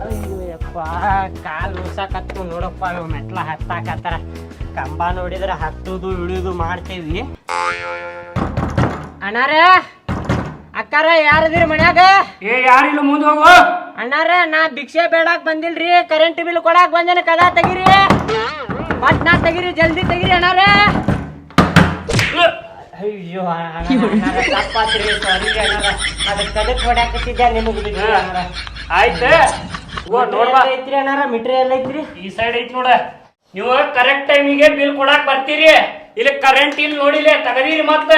ಅಯ್ಯಪ್ಪ ಕಾಲು ಉಸಾಕತ್ತು ನೋಡಪ್ಪ ಮೆಟ್ಲ ಹತ್ತಾಕತ್ತಾರ ಕಂಬ ನೋಡಿದ್ರೆ ಹತ್ತುದು ಇಳಿದು ಮಾಡ್ತೇವಿ ಅಣ್ಣಾರ ಅಕ್ಕಾರ ಯಾರದಿರಿ ಮನ್ಯಾಗ ಯಾರಿಲ್ಲ ಮುಂದೆ ಹೋಗು ಅಣ್ಣಾರ ನಾ ಭಿಕ್ಷೆ ಬೇಡಾಕ್ ಬಂದಿಲ್ರಿ ಕರೆಂಟ್ ಬಿಲ್ ಕೊಡಾಕ್ ಬಂದೇನ ಕದ ತೆಗಿರಿ ಮತ್ ನಾ ತೆಗಿರಿ ಜಲ್ದಿ ತೆಗಿರಿ ಅಣ್ಣಾರ ಅಯ್ಯೋ ತಪ್ಪಾತ್ರಿ ಸಾರಿ ಅಣ್ಣಾರ ಅದಕ್ಕೆ ಕದಕ್ ಹೊಡ್ಯಾಕತ್ತಿದ್ದೆ ನಿಮಗೆ ಆಯ್ತು ಐತ್ರಿ ಅಣ್ಣಾರ ಮಿಟ್ರಿ ಎಲ್ಲ ಐತ್ರಿ ಈ ಸೈಡ್ ಐತಿ ನೋಡ ನೀವು ಕರೆಕ್ಟ್ ಟೈಮಿಗೆ ಬಿಲ್ ಕೊಡಾಕ್ ಬರ್ತೀರಿ ಇಲ್ಲಿ ಕರೆಂಟ್ ಇಲ್ಲಿ ನೋಡಿಲ್ಲ ತಗದೀರಿ ಮತ್ತ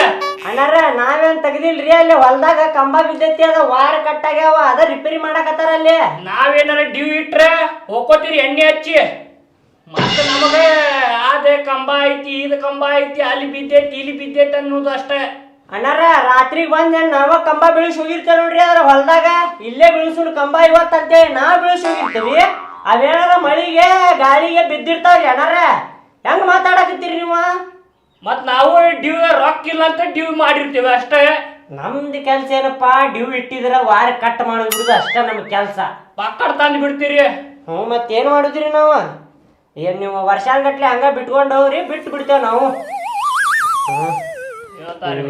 ಅಣ್ಣಾರ ನಾವೇನ್ ತೆಗ್ದಿಲ್ರಿ ಅಲ್ಲಿ ಹೊಲ್ದಾಗ ಕಂಬ ಬಿದ್ದೈತಿ ಅದ ವಾರ ಕಟ್ಟಾಗ್ಯಾವ ಅದ ರಿಪೇರಿ ಮಾಡಾಕತ್ತಾರ ಅಲ್ಲಿ ನಾವೇನಾರ ಡ್ಯೂ ಇಟ್ರೆ ಹೋಗ್ಕೋತೀರಿ ಎಣ್ಣೆ ಹಚ್ಚಿ ಮತ್ತ ನಮಗ ಅದ ಕಂಬ ಐತಿ ಇದ ಕಂಬ ಐತಿ ಅಲ್ಲಿ ಬಿದ್ದೈತಿ ಇಲ್ಲಿ ಬಿದ್ದೈತಿ ಅನ್ನೋದು ಅಷ್ಟೇ ಅಣ್ಣಾರ ರಾತ್ರಿಗೆ ಬಂದ್ ನಾವ ಕಂಬ ಬೀಳಿಸಿ ಹೋಗಿರ್ತೇವೆ ನೋಡ್ರಿ ಅದ್ರ ಹೊಲ್ದಾಗ ಇಲ್ಲೇ ಬೀಳಿಸುನ್ ಕಂಬ ಇವತ್ತಂತೇಳಿ ನಾವ್ ಬೀಳಿಸಿ ಹೋಗಿರ್ತೀವಿ ಅವೇನಾರ ಮಳಿಗೆ ಗಾಳಿಗೆ ಬಿದ್ದಿರ್ತಾವ್ರಿ ಅಣ್ಣಾರ ಹೆಂಗ್ ಮಾತಾಡಕತ್ತೀರಿ ನೀವು ಮತ್ ನಾವು ಡ್ಯೂ ರೊಕ್ಕ ಇಲ್ಲ ಅಂತ ಡ್ಯೂ ಮಾಡಿರ್ತೀವಿ ಅಷ್ಟೇ ನಮ್ದು ಕೆಲ್ಸ ಏನಪ್ಪಾ ಡ್ಯೂ ಇಟ್ಟಿದ್ರ ವಾರ ಕಟ್ ಮಾಡೋದು ಅಷ್ಟೇ ನಮ್ ಕೆಲ್ಸ ಪಕ್ಕಡ್ ತಂದು ಬಿಡ್ತೀರಿ ಮತ್ತೇನ್ ಮಾಡುದ್ರಿ ನಾವು ಏನ್ ನೀವು ವರ್ಷಾನ್ಗಟ್ಲೆ ಹಂಗ ಬಿಟ್ಕೊಂಡ್ ಹೋಗ್ರಿ ಬಿಟ್ಟು ಬಿಡ್ತೇವ್ ನಾವು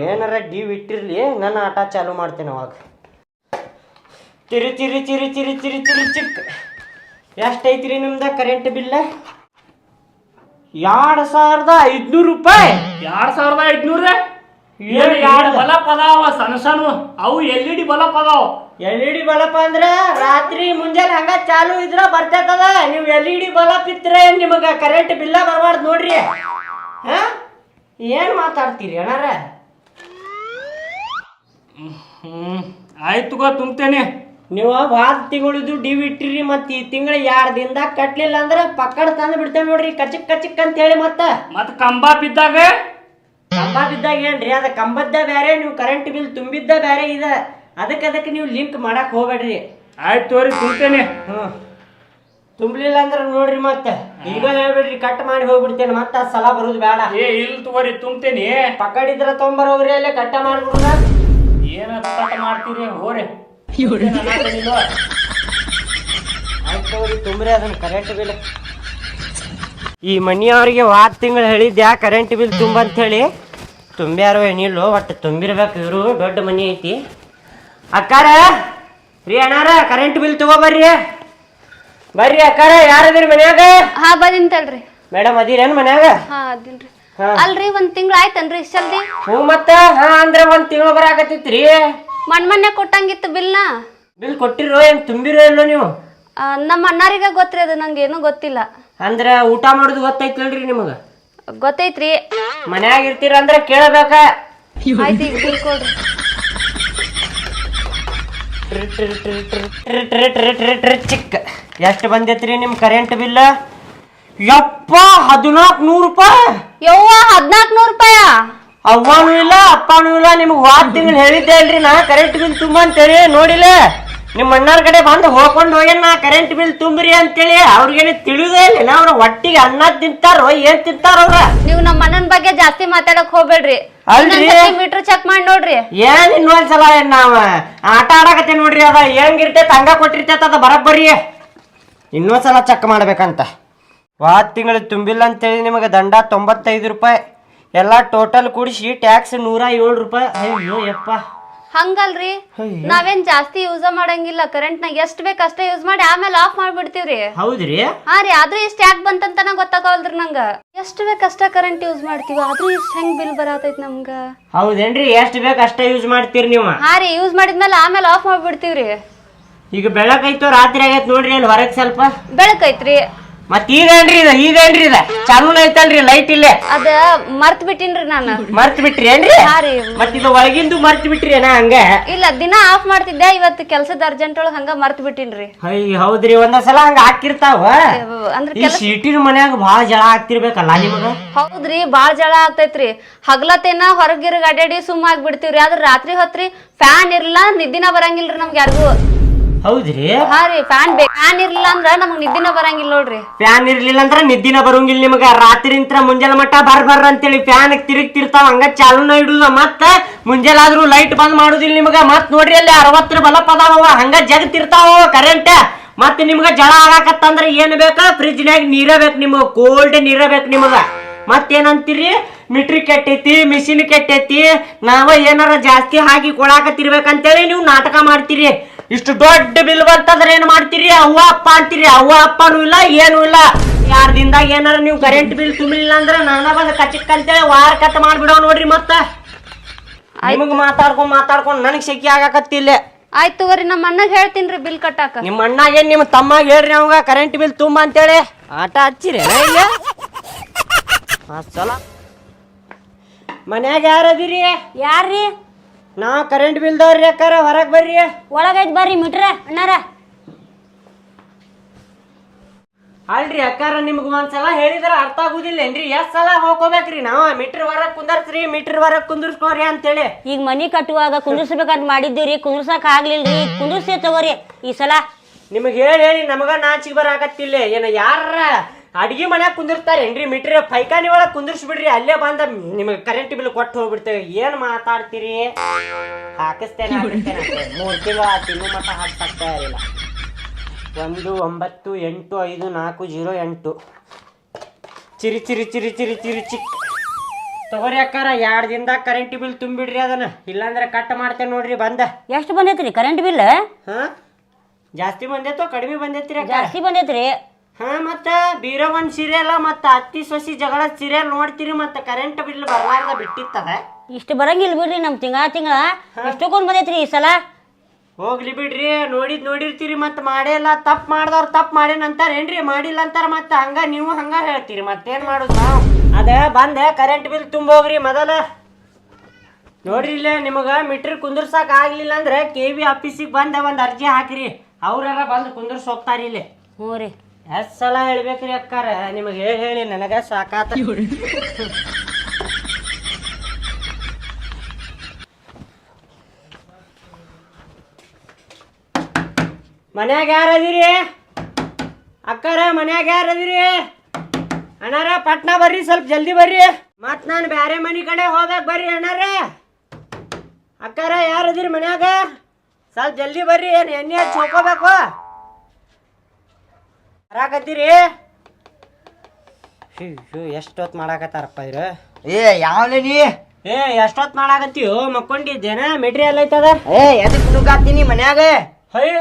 ಏನಾರ ಡ್ಯೂ ಇಟ್ಟಿರ್ಲಿ ನನ್ನ ಆಟ ಚಾಲು ಮಾಡ್ತೇನೆ ಅವಾಗ ಚಿರಿ ಚಿರಿ ಚಿರಿ ಚಿರಿ ಚಿರಿ ಚಿರಿ ಚಿಕ್ ಎಷ್ಟೈತ್ರಿ ನಿಮ್ದ ಕರೆಂಟ್ ಬಿಲ್ 2500 ರೂಪಾಯಿ 2500 ಎರಡು ಬಲ್ಬ್ ಅದಾವ ಸಣ್ಣ ಸಣ್ಣ ಅವು LED ಬಲ್ಬ್ ಅದಾವ LED ಬಲ್ಬ್ ಅಂದ್ರ ರಾತ್ರಿ ಮುಂಜಾನೆ ಹಂಗ ಚಾಲು ಇದ್ರ ಬರ್ತೈತದ ನೀವು LED ಬಲ್ಬ್ ಇದ್ರೆ ನಿಮಗ ಕರೆಂಟ್ ಬಿಲ್ಲ ಬರಬಾರ್ದು ನೋಡ್ರಿ ಹಾ ಏನ್ ಮಾತಾಡ್ತೀರಿ ಅಣ್ಣಾರ ಆಯ್ತು ತುಂಬತೇನೆ ನೀವು ವಾರ ತಿಂಗಳಿದ್ದು ಡ್ಯೂ ಇಟ್ಟಿರಿ ಮತ್ ಈ ತಿಂಗಳ 2 ದಿನದಾಗ ಕಟ್ಲಿಲ್ಲ ಅಂದ್ರ ಪಕ್ಕಡ ತಂದು ಬಿಡ್ತೇವೆ ನೋಡ್ರಿ ಕಚಿಕ್ ಕಚಿಕ್ ಅಂತ ಹೇಳಿ ಮತ್ತ ಕಂಬ ಬಿದ್ದಾಗ ಏನ್ರಿ ಅದ ಕಂಬದ್ದ ಬೇರೆ ನೀವು ಕರೆಂಟ್ ಬಿಲ್ ತುಂಬಿದ್ದ ಬೇರೆ ಇದ ಅದಕ್ಕೆ ನೀವು ಲಿಂಕ್ ಮಾಡಕ್ ಹೋಗ್ಬೇಡ್ರಿ ಆಯ್ತು ತೋರಿ ತುಂಬತೇನೆ ತುಂಬ್ಲಿಲ್ಲ ಅಂದ್ರ ನೋಡ್ರಿ ಮತ್ತೆ ಈಗ ಹೇಳ್ಬಿಡ್ರಿ ಕಟ್ ಮಾಡಿ ಹೋಗ್ಬಿಡ್ತೇನೆ ಮತ್ತ ಸಲ ಬರುದು ಬೇಡ ಇಲ್ಲ ತಗೋರಿ ತುಂಬತೇನಿ ಪಕ್ಕಡಿದ್ರ ತೊಂಬರ್ ಹೋಗ್ರಿ ಅಲ್ಲೇ ಕಟ್ಟ ಮಾಡ್ಬಿಡುದ ಏನ ಕಟ್ ಮಾಡ್ತೀರಿ ಹೋರಿ ಆಯ್ತು ತುಂಬ್ರಿ ಅದನ್ನ ಕರೆಂಟ್ ಬಿಲ್ ಈ ಮನಿಯವ್ರಿಗೆ ವಾರ ತಿಂಗಳು ಹೇಳಿದ್ಯಾ ಕರೆಂಟ್ ಬಿಲ್ ತುಂಬಂತ ಹೇಳಿ ತುಂಬ್ಯಾರೋ ಏನಿಲ್ಲೋ ಒಟ್ಟು ತುಂಬಿರ್ಬೇಕು ಇವರು ದೊಡ್ಡ ಮನಿ ಐತಿ ಅಕ್ಕಾರ ರೀ ಅಣ್ಣಾರ ಕರೆಂಟ್ ಬಿಲ್ ಬರ್ರಿ ಅಕ್ಕಾರ ಯಾರದಿರಿ ಮನ್ಯಾಗ ಹಾ ಬಂದಿನ್ತಲ್ರಿ ಮೇಡಮ್ ಅದಿರೇನ್ ಮನ್ಯಾಗ ಹಾ ಅದಿನ್ರಿ ಅಲ್ರಿ ಒಂದ್ ತಿಂಗಳ ಆಯ್ತನ್ರಿ ಇಷ್ಟ ಜಲ್ದಿ ಹ್ಞೂ ಮತ್ತ ಹಾ ಅಂದ್ರ ಒಂದ್ ತಿಂಗಳು ಬರಾಕತ್ತಿತ್ರಿ ಮೊನ್ನೆ ಕೊಟ್ಟಂಗಿತ್ತು ಬಿಲ್ ಕೊಟ್ಟಿರೋ ಏನ್ ತುಂಬಿರೋ ಇಲ್ಲೋ ನೀವು ನಮ್ಮ ಅಣ್ಣಾರಿಗ ಗೊತ್ತ್ರಿ ಅದು ನಂಗೆ ಏನೂ ಗೊತ್ತಿಲ್ಲ ಅಂದ್ರ ಊಟ ಮಾಡೋದು ಗೊತ್ತೈತಿಲ್ರಿ ನಿಮಗ ಗೊತ್ತೈತ್ರಿ ಮನ್ಯಾಗ ಇರ್ತೀರ ಅಂದ್ರ ಕೇಳಬೇಕ ಆಯ್ತು ಈಗ ಬಿಲ್ ಕೊಡ್ರಿ ಚಿಕ್ಕ ಎಷ್ಟು ಬಂದೈತ್ರಿ ನಿಮ್ ಕರೆಂಟ್ ಬಿಲ್ ಯಪ್ಪ 1400 ರೂಪಾಯಿ ಯವ್ವ 1400 ರೂಪಾಯ ಅವ್ವನೂ ಇಲ್ಲ ಅಪ್ಪನೂ ಇಲ್ಲ ನಿಮ್ಗೆ ವಾರ ತಿಂಗಳು ಹೇಳಿದ್ದೆ ಅಲ್ರಿ ನಾ ಕರೆಂಟ್ ಬಿಲ್ ತುಂಬ ಅಂತೇಳಿ ನೋಡಿಲ್ಲ ನಿಮ್ಮ ಅಣ್ಣಾರ ಕಡೆ ಬಂದು ಹೋಗ್ಕೊಂಡು ಹೋಗ್ಯಾನ ನಾ ಕರೆಂಟ್ ಬಿಲ್ ತುಂಬ್ರಿ ಅಂತೇಳಿ ಅವ್ರಿಗೇನೆ ತಿಳಿದೇ ಇಲ್ಲ ಅವ್ರ ಒಟ್ಟಿಗೆ ಅನ್ನ ತಿಂತಾರೋ ಏನ್ ತಿಂತಾರ ಅವ್ರ ನೀವು ನಮ್ಮ ಅಣ್ಣನ ಬಗ್ಗೆ ಜಾಸ್ತಿ ಮಾತಾಡಕ್ ಹೋಗ್ಬೇಡ್ರಿ ಮೀಟರ್ ಚೆಕ್ ಮಾಡಿ ನೋಡ್ರಿ ಏನ್ ಇನ್ನೊಂದ್ಸಲ ನಾವ್ ಆಟ ಆಡಕತ್ತೆ ನೋಡ್ರಿ ಅದ ಹೆಂಗಿರ್ತೈತೆ ಹಂಗ ಕೊಟ್ಟಿರ್ತೈತ ಅದ ಬರಬ್ಬರಿ ಇನ್ನೊಂದ್ಸಲ ಚೆಕ್ ಮಾಡ್ಬೇಕಂತ ವಾರ ತಿಂಗಳು ತುಂಬಿಲ್ಲ ಅಂತೇಳಿ ನಿಮಗೆ ದಂಡ 95 ರೂಪಾಯಿ ಎಲ್ಲ ಟೋಟಲ್ ಕೂಡಿಸಿ ಟ್ಯಾಕ್ಸ್ 107 ರೂಪಾಯಿ ಅಯ್ಯೋ ಯಪ್ಪ ಹಂಗಲ್ರಿ ನಾವೇನ್ ಜಾಸ್ತಿ ಯೂಸ್ ಮಾಡಂಗಿಲ್ಲ ಕರೆಂಟ್ ನಾಗ ಎಷ್ಟ್ ಬೇಕ್ ಅಷ್ಟೇ ಯೂಸ್ ಮಾಡಿ ಆಮೇಲೆ ಆಫ್ ಮಾಡ್ಬಿಡ್ತೀವ್ರಿ ಹೌದ್ರಿ ಹಾ ರೀ ಆದ್ರೂ ಇಷ್ಟ ಯಾಕೆ ಬಂತಂತನ ಗೊತ್ತಾಗವಲ್ರಿ ನಂಗ ಎಷ್ಟ್ ಬೇಕ್ ಅಷ್ಟ ಕರೆಂಟ್ ಯೂಸ್ ಮಾಡ್ತೀವಿ ಆದ್ರೂ ಇಷ್ಟ ಹೆಂಗ್ ಬಿಲ್ ಬರತೈತಿ ನಮ್ಗ ಹೌದೇನ್ರಿ ಎಷ್ಟ್ ಬೇಕ್ ಅಷ್ಟೇ ಯೂಸ್ ಮಾಡ್ತೀರಿ ನೀವು ಹಾ ರೀ ಯೂಸ್ ಮಾಡಿದ್ಮೇಲೆ ಆಮೇಲೆ ಆಫ್ ಮಾಡ್ಬಿಡ್ತೀವ್ರಿ ಈಗ ಬೆಳಕೈತೋ ರಾತ್ರಿ ಆಗೈತ್ ನೋಡ್ರಿ ಅಲ್ಲಿ ಹೊರಗ್ ಸ್ವಲ್ಪ ಬೆಳಕೈತ್ರಿ ಮತ್ ಈಗೇನ್ರಿ ಇದ ಚಾಲೂನ ಐತಲ್ರಿ ಲೈಟ್ ಇಲ್ಲೇ ಅದ ಮರ್ತ್ ಬಿಟ್ಟಿನ್ರಿ ನಾನು ಮರ್ತ್ ಬಿಟ್ರಿ ಏನ್ರಿ ಹಾ ರೀ ಮತ್ ಇದು ಒಳಗಿಂದು ಮರ್ತ್ ಬಿಟ್ರಿ ಏನ ಹಂಗ ಇಲ್ಲ ದಿನ ಆಫ್ ಮಾಡ್ತಿದ್ದೆ ಇವತ್ತು ಕೆಲ್ಸದ ಅರ್ಜೆಂಟ್ ಒಳಗ್ ಹಂಗ ಮರ್ತ್ ಬಿಟ್ಟಿನ್ರಿ ಹೌದ್ರಿ ಒಂದೊಂದ್ಸಲ ಹಂಗ ಹಾಕಿರ್ತಾವ ಅಂದ್ರೆ ಈ ಸೀಟಿನ ಮನ್ಯಾಗ ಬಾಳ ಜಳ ಆಗ್ತಿರ್ಬೇಕಲ್ಲ ನಿಮಗ ಹೌದ್ರಿ ಬಾಳ್ ಜಳ ಆಗ್ತೈತ್ರಿ ಹಗಲತ್ತೇನ ಹೊರಗಿರ್ಗ ಅಡ್ಯಾಡಿ ಸುಮ್ಮ ಆಗ್ಬಿಡ್ತೀವ್ರಿ ಆದ್ರ ರಾತ್ರಿ ಹೊತ್ರಿ ಫ್ಯಾನ್ ಇರ್ಲಾ ನಿದ್ದಿನ ಬರಂಗಿಲ್ರಿ ನಮ್ಗೆ ಯಾರಿಗೂ ಹೌದ್ರಿ? ಹಾ ರೀ ಫ್ಯಾನ್ ಫ್ಯಾನ್ ಇರ್ಲಿಲ್ಲ ಅಂದ್ರ ನಮಗ್ ನಿದ್ದಿನ ಬರಂಗಿಲ್ಲ ನೋಡ್ರಿ. ಫ್ಯಾನ್ ಇರ್ಲಿಲ್ಲ ಅಂದ್ರ ನಿದ್ದಿನ ಬರಂಗಿಲ್ಲ ನಿಮಗ. ರಾತ್ರಿಂತ್ರ ಮುಂಜಾನೆ ಮಟ್ಟ ಬರ್ಬರ್ರ ಅಂತೇಳಿ ಫ್ಯಾನ್ ತಿರುಗ್ತಿರ್ತಾವ, ಹಂಗ ಚಾಲೂನ ಇಡುದ. ಮತ್ತ ಮುಂಜಾಲಾದ್ರೂ ಲೈಟ್ ಬಂದ್ ಮಾಡುದಿಲ್ಲ ನಿಮಗ. ಮತ್ ನೋಡ್ರಿ ಅಲ್ಲಿ 60 ಬಲ್ಬ್ ಅದಾವ, ಹಂಗ ಜಗತ್ತಿರ್ತಾವ ಕರೆಂಟ್. ಮತ್ ನಿಮ್ಗ ಜಳ ಆಗಾಕತ್ತಂದ್ರ ಏನ್ ಬೇಕ? ಫ್ರಿಜ್ನ್ಯಾಗ ನೀರ ಬೇಕು ನಿಮಗ, ಕೋಲ್ಡ್ ನೀರ ಬೇಕು ನಿಮಗ. ಮತ್ತೇನಂತೀರಿ? ಮೀಟ್ರಿ ಕೆಟ್ಟೈತಿ, ಮಿಷಿನ್ ಕೆಟ್ಟೈತಿ, ನಾವ ಏನಾರ ಜಾಸ್ತಿ ಹಾಕಿ ಕೊಡಾಕತ್ತಿರ್ಬೇಕಂತೇಳಿ ನೀವು ನಾಟಕ ಮಾಡ್ತೀರಿ. ಇಷ್ಟು ದೊಡ್ಡ ಬಿಲ್ ಬಂತಂದ್ರೆ ಏನ್ ಮಾಡ್ತೀರಿ? ಅವ್ವ ಅಪ್ಪ ಅಂತೀರಿ. ಅವ್ವ ಅಪ್ಪನೂ ಇಲ್ಲ, ಏನೂ ಇಲ್ಲ. 2 ದಿನದಾಗ ಏನಾರ ನೀವು ಕರೆಂಟ್ ಬಿಲ್ ತುಂಬಿಲ್ಲ ಅಂದ್ರ ನಾನ ಬಂದ್ ಕಚ್ಚಕ್ ಅಂತೇಳಿ ವಾರ ಕಟ್ ಮಾಡ್ಬಿಡೋ ನೋಡ್ರಿ. ಮತ್ತ ನಿಮಗ್ ಮಾತಾಡ್ಕೊಂಡ್ ನನಗ್ ಶೆಕಿ ಆಗಾಕತ್ತಿಲ್ಲ. ಆಯ್ತು ತಗೋರಿ, ನಮ್ಮ ಅಣ್ಣಗ್ ಹೇಳ್ತೀನ್ರಿ ಬಿಲ್ ಕಟ್ಟಾಕ. ನಿಮ್ಮ ಅಣ್ಣಾಗ ನಿಮ್ಮ ತಮ್ಮಾಗ ಹೇಳ್ರಿ ಅವಾಗ ಕರೆಂಟ್ ಬಿಲ್ ತುಂಬ ಅಂತೇಳಿ. ಆಟ ಹಚ್ಚಿರಿ ಇಲ್ಲ ಚಲ. ಮನ್ಯಾಗ ಯಾರದಿರಿ? ಯಾರ್ರಿ? ನಾವ್ ಕರೆಂಟ್ ಬಿಲ್ ದವ್ರಿ. ಅಕ್ಕಾರ ಹೊರಗ್ ಬರ್ರಿ. ಒಳಗೈತ್ ಬರ್ರಿ ಮೀಟ್ರ ಅಣ್ಣಾರ. ಅಲ್ರಿ ಅಕ್ಕಾರ, ನಿಮ್ಗ ಒಂದ್ಸಲ ಹೇಳಿದ್ರ ಅರ್ಥ ಆಗುದಿಲ್ಲೇನ್ರಿ? ಎಷ್ಟ್ ಸಲ ಹೋಗ್ಕೋಬೇಕ್ರಿ ನಾವ್? ಮೀಟರ್ ಹೊರಗ್ ಕುಂದರ್ಸ್ರಿ, ಮೀಟರ್ ಹೊರಗ್ ಕುಂದರ್ಸ್ಕೋರಿ ಅಂತೇಳಿ. ಈಗ ಮನಿ ಕಟ್ಟುವಾಗ ಕುಂದ್ರಸ್ಬೇಕಂತ ಮಾಡಿದ್ದೀವ್ರಿ, ಕುಂದ್ರಸಾಕ ಆಗ್ಲಿಲ್ರಿ. ಕುಂದ್ರಸೇ ತಗೋರಿ ಈ ಸಲ. ನಿಮಗ್ ಹೇಳಿ ನಮಗ ನಾಚಿಗೆ ಬರಾಕತ್ತಿಲ್ಲ. ಏನ ಯಾರ ಅಡ್ಗಿ ಮನ್ಯಾಗ ಕುಂದಿರ್ತಾರೇನ್ರಿ? ಮೀಟರ್ ಪೈಖಾನಿ ಒಳಗ್ ಕುಂದಿರ್ಸ್ಬಿಡ್ರಿ, ಅಲ್ಲೇ ಬಂದ ನಿಮಗ್ ಕರೆಂಟ್ ಬಿಲ್ ಕೊಟ್ಟು ಹೋಗ್ಬಿಡ್ತೇವೆ. ಏನ್ ಮಾತಾಡ್ತೀರಿ? ಹಾಕಿಸ್ತೇನೆ 3 ತಿಂಗಳು ಆಯ್ತು, ಇನ್ನೂ ಮಟ್ಟ ಹಾಕ್ತಾ ಇರಲಿಲ್ಲ. 19854008 ಚಿರಿ ಚಿರಿ ಚಿರಿ ಚಿರಿ ಚಿರಿ ಚಿಕ್ ತಗೋರಿ ಅಕ್ಕಾರ. 2 ದಿನದಾಗ ಕರೆಂಟ್ ಬಿಲ್ ತುಂಬಿಡ್ರಿ ಅದನ್ನ, ಇಲ್ಲಾಂದ್ರೆ ಕಟ್ ಮಾಡ್ತೇನೆ ನೋಡ್ರಿ. ಬಂದ ಎಷ್ಟು ಬಂದೈತ್ರಿ ಕರೆಂಟ್ ಬಿಲ್? ಹಾ, ಜಾಸ್ತಿ ಬಂದೈತೋ ಕಡಿಮೆ ಬಂದೈತ್ರಿ ಅಕ್ಕ? ಜಾಸ್ತಿ ಬಂದೈತ್ರಿ. ಹಾ, ಮತ್ತ ಬೀರವನ್ ಸೀರಿಯಲ್ ಮತ್ತ ಅತ್ತಿ ಸೊಸಿ ಜಗಳ ಸೀರಿಯಲ್ ನೋಡ್ತೀರಿ, ಮತ್ತ ಕರೆಂಟ್ ಬಿಲ್ ಬರ್ಲಾರ್ದ ಬಿಟ್ಟಿತ್ತದ. ಇಷ್ಟು ಬರಂಗಿಲ್ಲ ಬಿಡ್ರಿ. ನಮ್ ತಿಂಗಳ ಎಷ್ಟೊಂದ್ ಬಂದೈತ್ರಿ ಈ ಸಲ. ಹೋಗ್ಲಿ ಬಿಡ್ರಿ, ನೋಡಿರ್ತೀರಿ. ಮತ್ ಮಾಡೇ ಇಲ್ಲ. ತಪ್ಪು ಮಾಡ್ದವ್ರು ತಪ್ಪು ಮಾಡೇನ ಅಂತಾರೇನ್ರಿ? ಮಾಡಿಲ್ಲ ಅಂತಾರ. ಮತ್ತ ಹಂಗ ನೀವು ಹಂಗ ಹೇಳ್ತೀರಿ. ಮತ್ತೇನ್ ಮಾಡುದು ನಾವು? ಅದ ಬಂದೆ ಕರೆಂಟ್ ಬಿಲ್ ತುಂಬೋಗ್ರಿ ಮೊದಲ. ನೋಡ್ರಿ ಇಲ್ಲೇ ನಿಮಗ ಮೀಟರ್ ಕುಂದರ್ಸಾಕ್ ಆಗ್ಲಿಲ್ಲ ಅಂದ್ರೆ KV ಆಫೀಸಿಗೆ ಬಂದ ಒಂದ್ ಅರ್ಜಿ ಹಾಕ್ರಿ. ಅವ್ರಾರ ಬಂದು ಕುಂದರ್ಸ್ ಹೋಗ್ತಾರ ಇಲ್ಲಿ. ಹ್ಞೂ ರೀ. ಎಷ್ಟ್ ಸಲ ಹೇಳ್ಬೇಕ್ರಿ ಅಕ್ಕಾರ? ನಿಮಗ್ ಹೇಳಿ ನನಗ ಸಾಕಾತ. ಮನ್ಯಾಗ ಯಾರದಿರಿ ಅಕ್ಕಾರ? ಮನ್ಯಾಗ ಯಾರದಿರಿ? ಅಣ್ಣಾರ ಪಟ್ನಾ ಬರ್ರಿ, ಸ್ವಲ್ಪ ಜಲ್ದಿ ಬರ್ರಿ. ಮತ್ ನಾನು ಬ್ಯಾರೆ ಮನಿ ಕಡೆ ಹೋಗಕ್ ಬರ್ರಿ ಅಣ್ಣಾರ. ಅಕ್ಕಾರ ಯಾರದಿರಿ ಮನ್ಯಾಗ? ಸ್ವಲ್ಪ ಜಲ್ದಿ ಬರ್ರಿ. ಏನ್ ಎಣ್ಣೆ ಹಚ್ಚಿ ಹೋಗ್ಕೋಬೇಕು? ಬರಾಕತ್ತೀರಿ? ಎಷ್ಟೊತ್ತು ಮಾಡಾಕತ್ತಾರಪ್ಪ ಇವ್ರು. ಯಾವಲೇ ನೀ? ಎಷ್ಟೊತ್ತು ಮಾಡಾಕತ್ತೀವೋ? ಮಕ್ಕೊಂಡಿದ್ದೇನ? ಮೆಟೀರಿಯಲ್ ಐತದ. ಎದಕ್ ನುಗ್ಗಾತೀನಿ ಮನ್ಯಾಗ? ಹೊಯ್,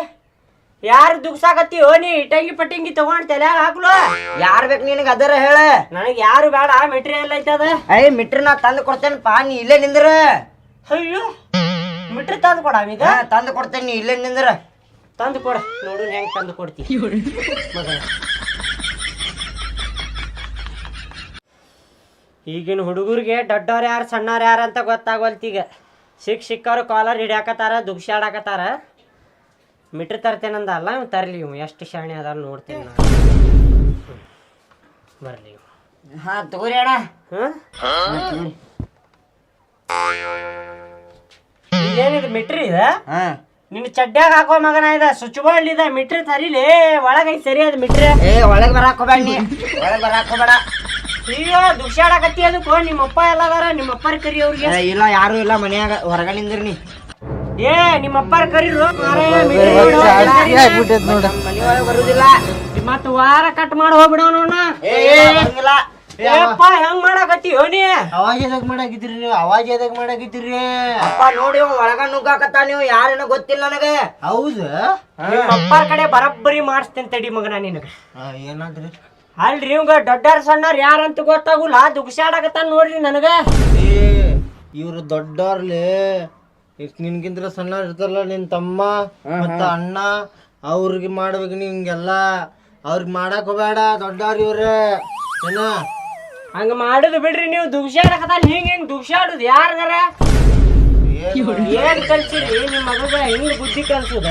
ಯಾರು ದುಗ್ಸಾಕತ್ತೀವೋ ನೀ? ಇಟಂಗಿ ಪಟ್ಟಿಂಗಿ ತಗೊಂಡ್ ತಲ್ಯಾಗ ಹಾಕ್ಲು. ಯಾರ್ ಬೇಕು ನಿನಗ ಅದರ ಹೇಳ. ನನಗ್ ಯಾರು ಬೇಡ, ಮೆಟೀರಿಯಲ್ ಐತದ. ಮಿಟ್ರ್ ನಾ ತಂದು ಕೊಡ್ತೇನಪ್ಪ, ನೀ ಇಲ್ಲೇ ನಿಂದ್ರ. ಅಯ್ಯೋ, ಮಿಟ್ರ್ ತಂದು ಕೊಡ ಈಗ? ತಂದು ಕೊಡ್ತೇನೆ, ನೀ ಇಲ್ಲೇ ನಿಂದ್ರ. ತಂದು ಕೊಡ, ನೋಡು ಹೆಂಗ್ ತಂದು ಕೊಡ್ತಿ. ಈಗಿನ ಹುಡುಗರಿಗೆ ದೊಡ್ಡವ್ರು ಯಾರು ಸಣ್ಣವ್ರು ಯಾರು ಅಂತ ಗೊತ್ತಾಗೋಲ್ತೀಗ. ಸಿಕ್ಕವ್ರು ಕಾಲರ್ ಹಿಡಿಯಾಕತ್ತಾರ, ದುಗ್ಸಾಡಾಕತ್ತಾರ. ಮೀಟ್ರ್ ತರ್ತೇನಂದ ಅಲ್ಲ, ಇವ್ ತರ್ಲಿ. ಇವ್ ಎಷ್ಟು ಶಾಣೆ ಅದಾರ ನೋಡ್ತೀನಿ ನಾನು. ಬರ್ಲಿ. ಹಾ ತಗೋರಿ ಅಣ್ಣ. ಏನಿದೆ ಮಿಟ್ರಿ ಇದ? ನಿನ್ ಚಡ್ಡ್ಯಾಗ ಹಾಕೋ ಮಗನ ಇದ, ಸ್ವಿಚ್ ಬೋರ್ಡ್ ಇದ. ಮಿಟ್ರಿ ತರಿಲಿ, ಒಳಗೈತಿ ಸರಿ ಅದ ಮಿಟ್ರಿ. ಒಳಗ್ ಬರಾಕ್ ಹೋಗ್ಬೇಡ ನೀ, ಒಳಗ್ ಬರಾಕ್ ಹೋಗ್ಬೇಡ. ಅಯ್ಯೋ, ದುಗ್ಸಾಡಕತ್ತಿ ಅದಕ್ಕೋ. ನಿಮ್ಮಪ್ಪ ಎಲ್ಲದಾರ? ನಿಮ್ಮಪ್ಪರ ಕರಿ ಅವ್ರಿಗೆ. ಇಲ್ಲ, ಯಾರು ಇಲ್ಲ ಮನ್ಯಾಗ, ಹೊರಗ ನಿಂದ್ರಿ ನೀ. ನಿಮ್ಮಪ್ಪರ ಕರೀರು. ಮನಿಯೊಳಗ ಬರುದಿಲ್ಲ. ಮತ್ತ ವಾರ ಕಟ್ ಮಾಡಿ ಹೋಗ್ಬಿಡೋಣ. ಹೆಂಗ್ ಮಾಡಾಕತ್ತೀವೋ ನೀ? ಅವಾಜ್ ಎದಾಗ ಮಾಡಾಕಿದ್ರಿ ನೀವು? ಅವಾಜ್ ಎದಾಗ ಮಾಡಾಕಿದ್ರಿ? ಅಪ್ಪ ನೋಡಿ, ಒಳಗ ನುಗ್ಗಾಕತ್ತ. ನೀವು ಯಾರೇನೋ ಗೊತ್ತಿಲ್ಲ ನನಗ. ಹೌದು? ನಿಮ್ಮಪ್ಪರ ಕಡೆ ಬರಬ್ಬರಿ ಮಾಡಿಸ್ತೇನೆ ತಡಿ ಮಗನ ನಿನಗ. ಏನಾದ್ರಿ? ಅಲ್ರಿ, ಇವಂಗ ದೊಡ್ಡವ್ರ ಸಣ್ಣವ್ರ ಯಾರಂತ ಗೊತ್ತಾಗುಲ್ಲ, ದುಗ್ಸಾಡಕತ್ತಾನ ನೋಡ್ರಿ ನನಗ. ಇವ್ರು ದೊಡ್ಡವ್ರಲಿ, ನಿನ್ಗಿಂತ ಸಣ್ಣವ್ರು ಇರ್ತಾರಲ್ಲ, ನಿನ್ ತಮ್ಮ ಮತ್ತ ಅಣ್ಣ, ಅವ್ರಿಗೆ ಮಾಡ್ಬೇಕು ನೀ ಹಿಂಗೆಲ್ಲ. ಅವ್ರಿಗೆ ಮಾಡಕ್ ಹೋಗ್ಬೇಡ, ದೊಡ್ಡವ್ರ ಇವ್ರ ಏನ. ಹಂಗ ಮಾಡುದು ಬಿಡ್ರಿ ನೀವು. ದುಗ್ಸಾಡಕತ್ತಾನ ಹಿಂಗ್ ದುಗ್ಸಾಡುದು ಯಾರ್ಗಾರ? ಏನ್ ಕಲ್ಸಿರಿ ನಿಮ್ ಮಗಗ? ಹಿಂಗ್ ಬುದ್ಧಿ ಕಲ್ಸುದ?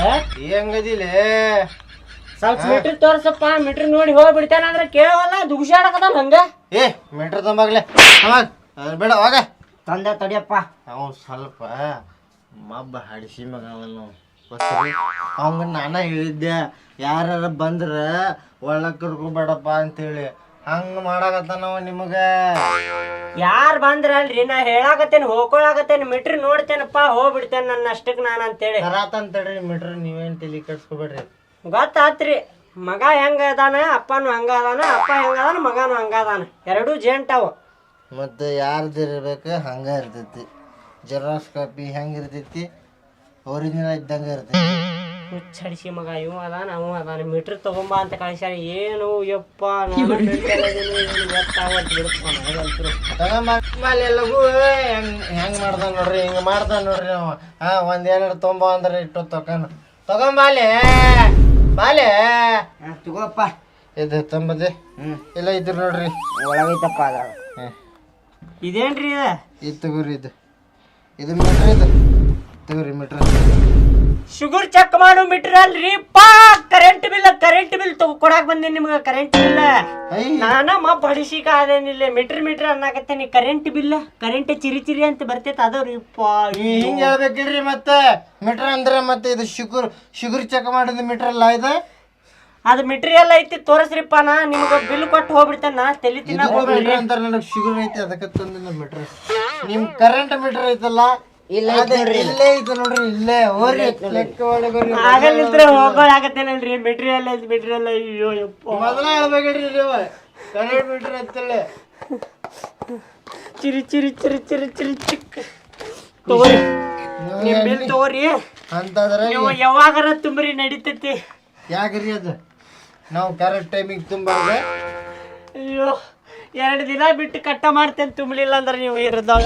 ಹೆಂಗದಿಲ್ಲ? ಸ್ವಲ್ಪ ಮೀಟ್ರ್ ತೋರ್ಸಪ್ಪ. ಮೀಟ್ರ್ ನೋಡಿ ಹೋಗ್ಬಿಡ್ತೇನೆ ಅಂದ್ರೆ ಕೇಳವಲ್ಲ, ದುಗ್ಸಾಡಕತ್ತಾನ ಹಂಗ. ಮೀಟ್ರ್ ತಂಬಾಗ್ಲೆ ಬೇಡ, ಹೋಗ. ತಂದೆ ತಡಿಯಪ್ಪ. ಅವನು ಸ್ವಲ್ಪ ಮಬ್ಬ ಹಡಿಸಿ ಮಗ ಅವನು. ಅವಂಗ ನಾನ ಹೇಳಿದ್ದೆ ಯಾರ ಬಂದ್ರ ಒಳಗ್ ಕರ್ಕೊಬೇಡಪ್ಪ ಅಂತೇಳಿ. ಹಂಗ ಮಾಡಾಕತ್ತಾನವ ನಿಮಗ. ಯಾರು ಬಂದ್ರಲ್ರಿ ನಾ ಹೇಳಾಕತ್ತೇನೆ ಹೋಗ್ಕೊಳಕತ್ತೇನೆ ಮಿಟ್ರ್ ನೋಡ್ತೇನಪ್ಪ ಹೋಗ್ಬಿಡ್ತೇನೆ ನನ್ನ ಅಷ್ಟಕ್ಕೆ ನಾನು ಅಂತೇಳಿ ತರಾತಂತೇಳಿ ಮೀಟ್ರ್ ನೀವೇನ್ ತಲಿ ಕೆಡ್ಸ್ಕೊಬೇಡ್ರಿ. ಗೊತ್ತಾತ್ರಿ ಮಗ ಹೆಂಗ ಅದಾನ ಅಪ್ಪನು ಹಂಗ ಅದಾನ ಅಪ್ಪ ಹೆಂಗ ಅದಾನ ಮಗನು ಹಂಗ ಅದಾನ ಎರಡೂ ಜೇಂಟವು. ಮತ್ತೆ ಯಾರ್ದು ಇರ್ಬೇಕು ಹಂಗ ಇರ್ತೈತಿ. ಜೆರಾಕ್ಸ್ ಕಾಪಿ ಹೆಂಗ ಇರ್ತೈತಿ ಒರಿಜಿನಲ್ ಇದ್ದಂಗ ಇರ್ತೈತಿ. ಹುಚ್ಚಡಿಸಿ ಮಗ ಇವ ಅದಾನ ಅವ ಅದಾನ ಮಿಟ್ರ್ ತಗೊಂಬ ಅಂತ ಕಳಿಸ್ಯಾರ. ಏನು ಯಪ್ಪ ಎಲ್ಲಗೂ ಹೆಂಗ್ ಮಾಡ್ದ ನೋಡ್ರಿ ಹಿಂಗ ಮಾಡ್ದ ನೋಡ್ರಿ ನಾವು. ಒಂದ್ ಏನಾರ ತೊಂಬ ಅಂದ್ರೆ ಇಟ್ಟು ತಗೊಂಬಾಲೆ ಬಾಲೆ ತಗೋಪ್ಪ ಇದು ತಂಬದೆ ಇಲ್ಲ ಇದ್ರ ನೋಡ್ರಿ ಒಳಗೈತಪ್ಪ ಅದಾಗ. ಇದೇನ್ರಿ ಇದು ತಗೋರಿ ಇದು ಮೀಟ್ರ್ ಇದು ತಗೋರಿ ಮೀಟ್ರ್. ಶುಗರ್ ಚೆಕ್ ಮಾಡು ಮೀಟರ್ ಅಲ್ರಿ ಪಾ ಕರೆಂಟ್ ಬಿಲ್ ಕೊಡಾಕ್ ಬಂದೇನಿ ನಿಮ್ಗ. ಕರೆಂಟ್ ಬಿಲ್ ನಾನಮ್ಮ ಬಡಿಸಿಕ ಅದೇನಿಲ್ಲ ಮೀಟರ್ ಅನ್ನಕತ್ತೇನಿ. ಕರೆಂಟ್ ಚಿರಿ ಅಂತ ಬರ್ತೈತೆ ಅದವ್ರಿ ಹಿಂಗ ಹೇಳ್ಬೇಕಿಲ್ರಿ. ಮತ್ತೆ ಮೀಟ್ರ್ ಅಂದ್ರೆ ಮತ್ತೆ ಇದು ಶುಗರ್ ಚೆಕ್ ಮಾಡಿದ ಮೀಟ್ರ್ ಅಲ್ಲ ಇದು. ಅದು ಮೆಟೀರಿಯಲ್ ಐತಿ ತೋರಿಸ್ರಿಪ್ಪ ನಾ ನಿಮ್ಗ ಬಿಲ್ ಕೊಟ್ಟು ಹೋಗ್ಬಿಡ್ತೇನ ತಲೆ ತಿನ್ನಕ್ ಹೋಗ್ಬೇಡ್ರಿ ಅಂತಾರ. ನನಗೆ ಶುಗರ್ ಐತಿ ಅದಕ್ಕೆ ತಂದಿನ ಮೀಟ್ರ್. ನಿಮ್ ಕರೆಂಟ್ ಮೀಟ್ರ್ ಐತಲ್ಲ ಇಲ್ಲೇ ಐತೆ ನೋಡ್ರಿ ಇಲ್ಲೇ ಹೋರಿ ಲೆಕ್ಕ ಒಳಗೆ ಆಗಲ್ಲಿದ್ರೆ ಹೋಗೋಳಾಗತ್ತೇನಲ್ರಿ ಮೆಟೀರಿಯಲ್ ಅಯ್ಯೋ ಯಪ್ಪ ಮೊದಲ ಹೇಳ್ಬೇಕ್ರಿ ನೀವು ಕರೆಂಟ್ ಮೀಟ್ರ್ ಐತಲ್ಲ ಚಿರಿ ಚಿಕ್ಕ ತಗೋರಿ ನಿಮ್ ಬಿಲ್ ತಗೋರಿ ಅಂತಂದ್ರೆ ನೀವು ಯಾವಾಗಾರ ತುಂಬ್ರಿ ನಡೀತೈತಿ. ಯಾಕ್ರಿ ಅದು ನಾವು ಕರೆಕ್ಟ್ ಟೈಮಿಗೆ ತುಂಬಾರ್ದೆ. ಅಯ್ಯೋ 2 ದಿನ ಬಿಟ್ಟು ಕಟ್ಟ ಮಾಡ್ತೇನೆ ತುಂಬಲಿಲ್ಲ ಅಂದ್ರೆ ನೀವು ಇರೋದಾಗ